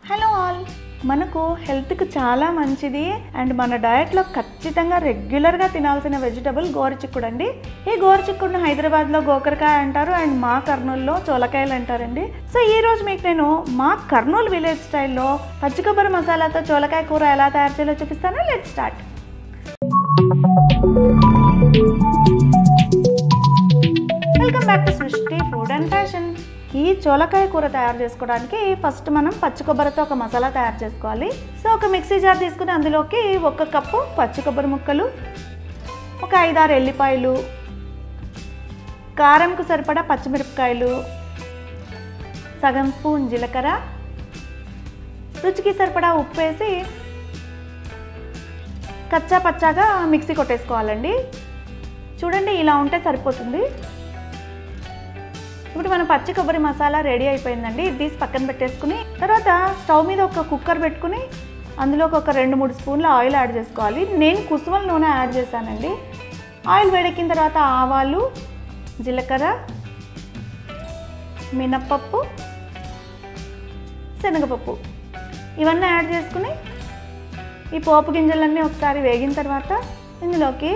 Hello all, మనకు హెల్త్కి చాలా మంచిది అండ్ మన డయట్లో ఖచ్చితంగా రెగ్యులర్గా తినాల్సిన వెజిటబుల్ గోరుచిక్కుడు అండి. ఈ గోరుచిక్కుడును హైదరాబాద్లో గోకరకాయ అంటారు అండ్ మా కర్నూలులో చోలకాయలు అంటారండి. సో ఈరోజు మీకు నేను మా కర్నూలు విలేజ్ స్టైల్లో పచ్చి కొబ్బరి మసాలాతో చోలకాయ కూర ఎలా తయారు చేయాలో చూపిస్తాను. Let's start. Welcome back to సృష్టి ఫుడ్ అండ్ ఫ్యాషన్. ఈ చోలకాయ కూర తయారు చేసుకోవడానికి ఫస్ట్ మనం పచ్చి కొబ్బరితో ఒక మసాలా తయారు చేసుకోవాలి. సో ఒక మిక్సీ జార్ తీసుకుని అందులోకి 1 కప్పు పచ్చి కొబ్బరి ముక్కలు, ఒక 5-6 ఎల్లిపాయలు, కారంకు సరిపడా పచ్చిమిరపకాయలు, సగం స్పూన్ జీలకర్ర, రుచికి సరిపడా ఉప్పు వేసి కచ్చా పచ్చాగా మిక్సీ కొట్టేసుకోవాలండి. చూడండి, ఇలా ఉంటే సరిపోతుంది. ఇప్పుడు మన పచ్చి కొబ్బరి మసాలా రెడీ అయిపోయిందండి. ఇది తీసి పక్కన పెట్టేసుకుని తర్వాత స్టవ్ మీద ఒక కుక్కర్ పెట్టుకుని అందులోకి ఒక 2-3 స్పూన్ల ఆయిల్ యాడ్ చేసుకోవాలి. నేను కుసుమల నూనె యాడ్ చేశానండి. ఆయిల్ వేడెక్కిన తర్వాత ఆవాలు, జీలకర్ర, మినప్పప్పు, శనగపప్పు ఇవన్నీ యాడ్ చేసుకుని ఈ పోపు గింజలన్నీ ఒకసారి వేగిన తర్వాత ఇందులోకి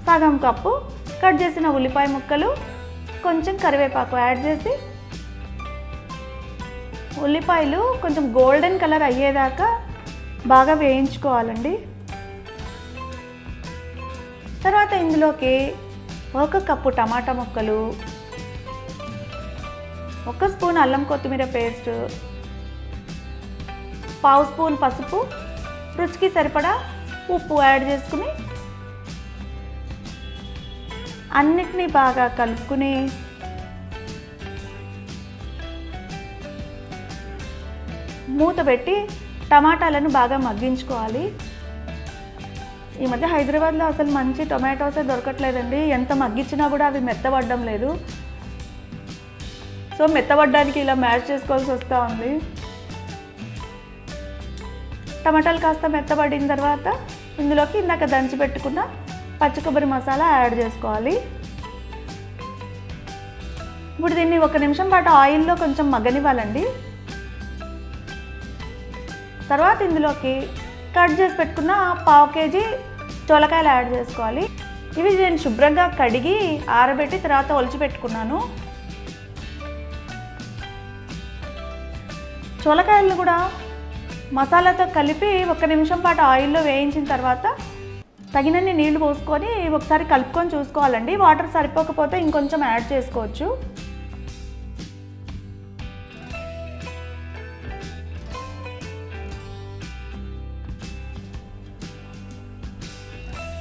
సగం కప్పు కట్ చేసిన ఉల్లిపాయ ముక్కలు, కొంచెం కరివేపాకు యాడ్ చేసి ఉల్లిపాయలు కొంచెం గోల్డెన్ కలర్ అయ్యేదాకా బాగా వేయించుకోవాలండి. తర్వాత ఇందులోకి 1 కప్పు టమాటా ముక్కలు, 1 స్పూన్ అల్లం కొత్తిమీర పేస్ట్, 1/2 స్పూన్ పసుపు, రుచికి సరిపడా ఉప్పు యాడ్ చేసుకుని అన్నిటినీ బాగా కలుపుకుని మూత పెట్టి టమాటాలను బాగా మగ్గించుకోవాలి. ఈ మధ్య హైదరాబాద్లో అసలు మంచి టొమాటోసే దొరకట్లేదండి. ఎంత మగ్గించినా కూడా అవి మెత్తబడడం లేదు. సో మెత్తబడడానికి ఇలా మ్యాష్ చేసుకోవాల్సి వస్తూ ఉంది. టమాటాలు కాస్త మెత్తబడిన తర్వాత ఇందులోకి ఇందాక దంచి పెట్టుకున్న పచ్చి కొబ్బరి మసాలా యాడ్ చేసుకోవాలి. ఇప్పుడు దీన్ని 1 నిమిషం పాటు ఆయిల్లో కొంచెం మగ్గనివ్వాలండి. తర్వాత ఇందులోకి కట్ చేసి పెట్టుకున్న 1/2 కేజీ చోలకాయలు యాడ్ చేసుకోవాలి. ఇవి నేను శుభ్రంగా కడిగి ఆరబెట్టి తర్వాత ఒలిచి పెట్టుకున్నాను. చోలకాయలను కూడా మసాలాతో కలిపి 1 నిమిషం పాటు ఆయిల్లో వేయించిన తర్వాత తగినన్ని నీళ్లు పోసుకొని ఒకసారి కలుపుకొని చూసుకోవాలండి. వాటర్ సరిపోకపోతే ఇంకొంచెం యాడ్ చేసుకోవచ్చు.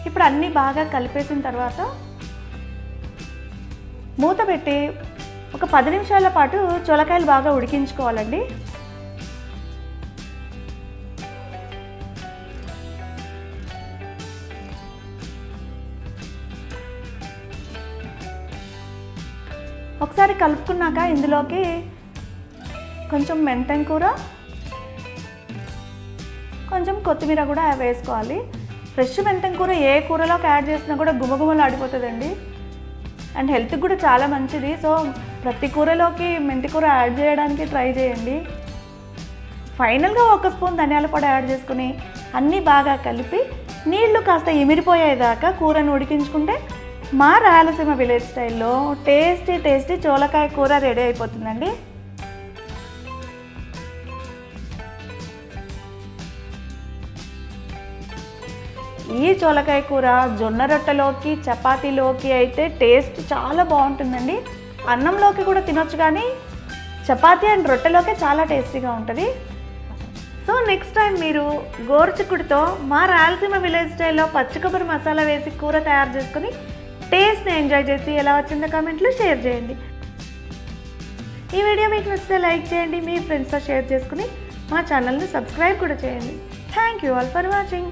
ఇప్పుడు అన్నీ బాగా కలిపేసిన తర్వాత మూత పెట్టి ఒక 10 నిమిషాల పాటు చోలకాయలు బాగా ఉడికించుకోవాలండి. ఒకసారి కలుపుకున్నాక ఇందులోకి కొంచెం మెంతం కూర, కొంచెం కొత్తిమీర కూడా వేసుకోవాలి. ఫ్రెష్ మెంతం కూర ఏ కూరలోకి యాడ్ చేసినా కూడా గుమగుమలు ఆడిపోతుందండి అండ్ హెల్త్కి కూడా చాలా మంచిది. సో ప్రతి కూరలోకి మెంతి కూర యాడ్ చేయడానికి ట్రై చేయండి. ఫైనల్గా 1 స్పూన్ ధనియాల పొడి యాడ్ చేసుకుని అన్నీ బాగా కలిపి నీళ్లు కాస్త ఇమిరిపోయేదాకా కూరను ఉడికించుకుంటే మా రాయలసీమ విలేజ్ స్టైల్లో టేస్టీ చోలకాయ కూర రెడీ అయిపోతుందండి. ఈ చోలకాయ కూర జొన్న రొట్టెలోకి, చపాతీలోకి అయితే టేస్ట్ చాలా బాగుంటుందండి. అన్నంలోకి కూడా తినొచ్చు, కానీ చపాతీ అండ్ రొట్టెలోకి చాలా టేస్టీగా ఉంటుంది. సో నెక్స్ట్ టైం మీరు గోరుచిక్కుడుతో మా రాయలసీమ విలేజ్ స్టైల్లో పచ్చి కొబ్బరి మసాలా వేసి కూర తయారు చేసుకుని టేస్ట్ని ఎంజాయ్ చేసి ఎలా వచ్చిందో కామెంట్లో షేర్ చేయండి. ఈ వీడియో మీకు నచ్చితే లైక్ చేయండి, మీ ఫ్రెండ్స్తో షేర్ చేసుకుని మా ఛానల్ని సబ్స్క్రైబ్ కూడా చేయండి. Thank you all for watching.